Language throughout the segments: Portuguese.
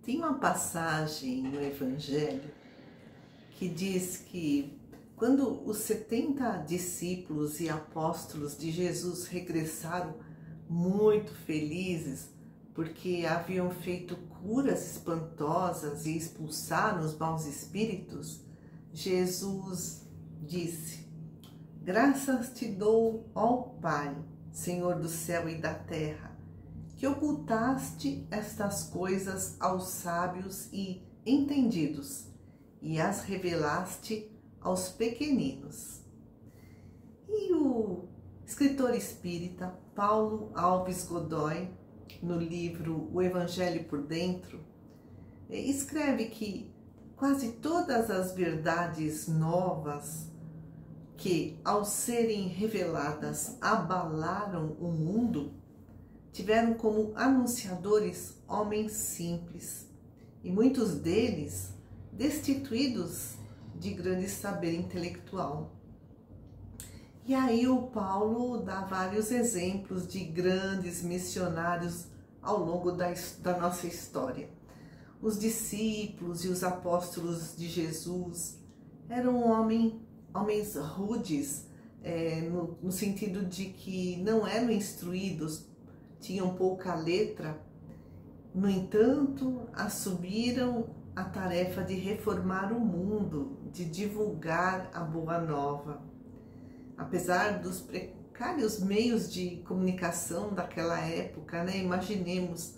Tem uma passagem no Evangelho que diz que quando os 70 discípulos e apóstolos de Jesus regressaram muito felizes, porque haviam feito curas espantosas e expulsaram os maus espíritos, Jesus disse: "Graças te dou, ó Pai, Senhor do céu e da terra, que ocultaste estas coisas aos sábios e entendidos e as revelaste aos pequeninos." E o escritor espírita Paulo Alves Godoy, no livro O Evangelho por Dentro, escreve que quase todas as verdades novas que, ao serem reveladas, abalaram o mundo, tiveram como anunciadores homens simples, e muitos deles destituídos de grande saber intelectual. E aí o Paulo dá vários exemplos de grandes missionários ao longo da nossa história. Os discípulos e os apóstolos de Jesus eram homens rudes, no sentido de que não eram instruídos, tinham pouca letra. No entanto, assumiram a tarefa de reformar o mundo, de divulgar a boa nova. Apesar dos precários meios de comunicação daquela época, né? Imaginemos,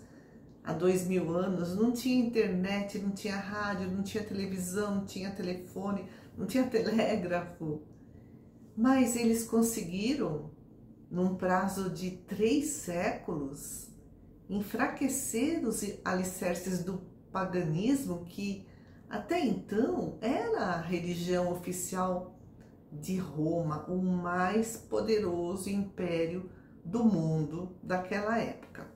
há 2000 anos, não tinha internet, não tinha rádio, não tinha televisão, não tinha telefone, não tinha telégrafo. Mas eles conseguiram, num prazo de 3 séculos, enfraquecer os alicerces do paganismo, que até então era a religião oficial de Roma, o mais poderoso império do mundo daquela época.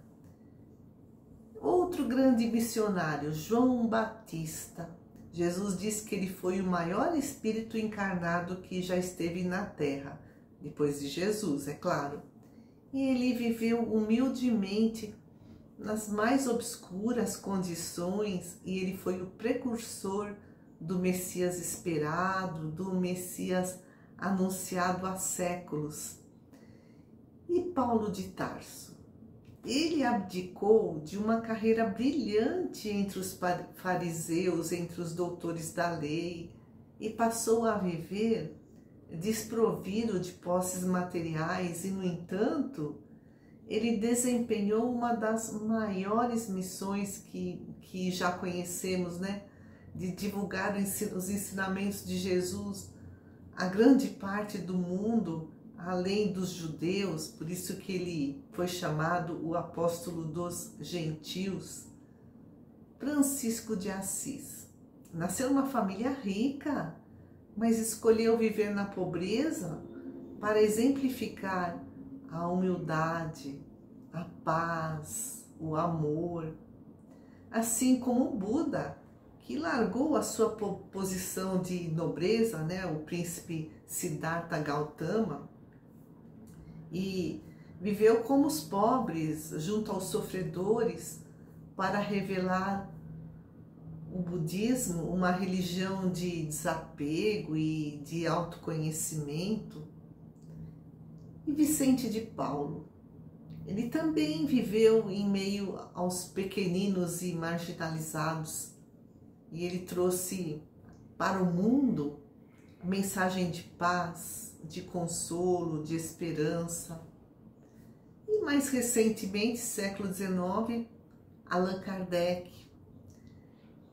Outro grande missionário, João Batista. Jesus disse que ele foi o maior espírito encarnado que já esteve na terra, depois de Jesus, é claro. E ele viveu humildemente nas mais obscuras condições, e ele foi o precursor do Messias esperado, do Messias anunciado há séculos. E Paulo de Tarso? Ele abdicou de uma carreira brilhante entre os fariseus, entre os doutores da lei, e passou a viver desprovido de posses materiais, e, no entanto, ele desempenhou uma das maiores missões que já conhecemos, né? De divulgar os ensinamentos de Jesus a grande parte do mundo, além dos judeus, por isso que ele foi chamado o apóstolo dos gentios. Francisco de Assis nasceu numa família rica, mas escolheu viver na pobreza para exemplificar a humildade, a paz, o amor. Assim como o Buda, que largou a sua posição de nobreza, né, o príncipe Siddhartha Gautama, e viveu como os pobres, junto aos sofredores, para revelar o budismo, uma religião de desapego e de autoconhecimento. E Vicente de Paulo, ele também viveu em meio aos pequeninos e marginalizados, e ele trouxe para o mundo a mensagem de paz, de consolo, de esperança. E mais recentemente, século XIX, Allan Kardec,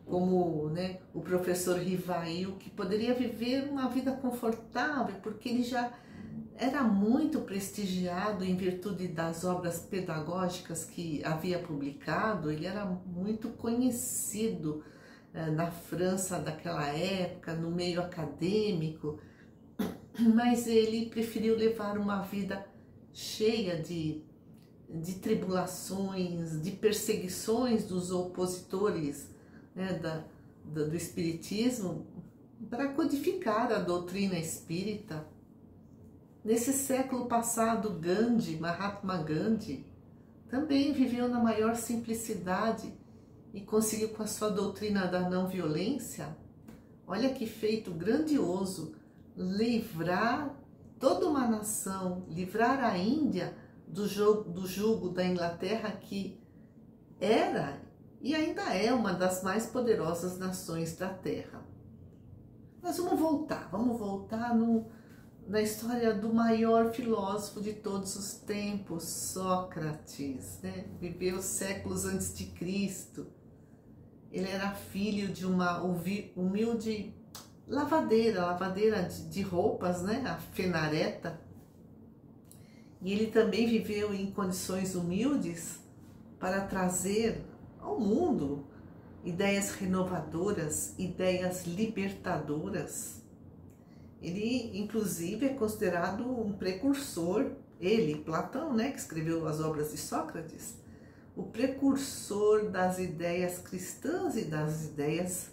como, né, o professor Rivail, que poderia viver uma vida confortável, porque ele já era muito prestigiado em virtude das obras pedagógicas que havia publicado. Ele era muito conhecido na França daquela época, no meio acadêmico, mas ele preferiu levar uma vida cheia de tribulações, de perseguições dos opositores, né, do espiritismo, para codificar a doutrina espírita. Nesse século passado, Mahatma Gandhi, também viveu na maior simplicidade e conseguiu, com a sua doutrina da não violência, olha que feito grandioso, livrar toda uma nação, livrar a Índia do jugo da Inglaterra, que era e ainda é uma das mais poderosas nações da Terra. Mas vamos voltar na história do maior filósofo de todos os tempos, Sócrates, né? Viveu séculos antes de Cristo. Ele era filho de uma humilde lavadeira de roupas, né? A Fenareta. E ele também viveu em condições humildes para trazer ao mundo ideias renovadoras, ideias libertadoras. Ele, inclusive, é considerado um precursor, Platão, né, que escreveu as obras de Sócrates, o precursor das ideias cristãs e das ideias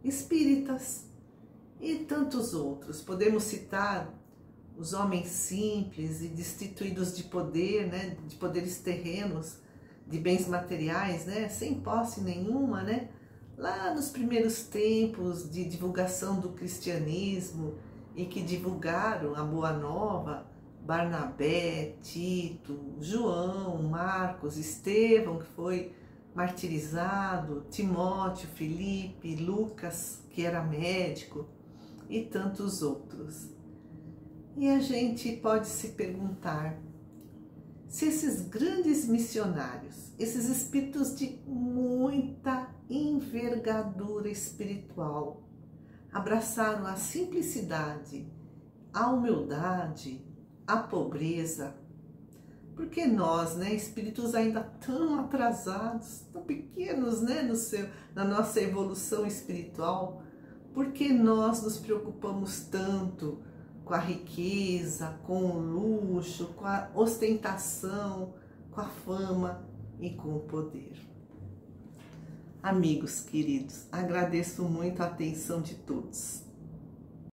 espíritas e tantos outros. Podemos citar os homens simples e destituídos de poder, né, de poderes terrenos, de bens materiais, né, sem posse nenhuma, né, lá nos primeiros tempos de divulgação do cristianismo e que divulgaram a Boa Nova, Barnabé, Tito, João, Marcos, Estevão, que foi martirizado, Timóteo, Filipe, Lucas, que era médico, e tantos outros. E a gente pode se perguntar se esses grandes missionários, esses espíritos de muita envergadura espiritual, abraçaram a simplicidade, a humildade, a pobreza, porque nós, né, espíritos ainda tão atrasados, tão pequenos, né, na nossa evolução espiritual, porque nós nos preocupamos tanto com a riqueza, com o luxo, com a ostentação, com a fama e com o poder. Amigos queridos, agradeço muito a atenção de todos.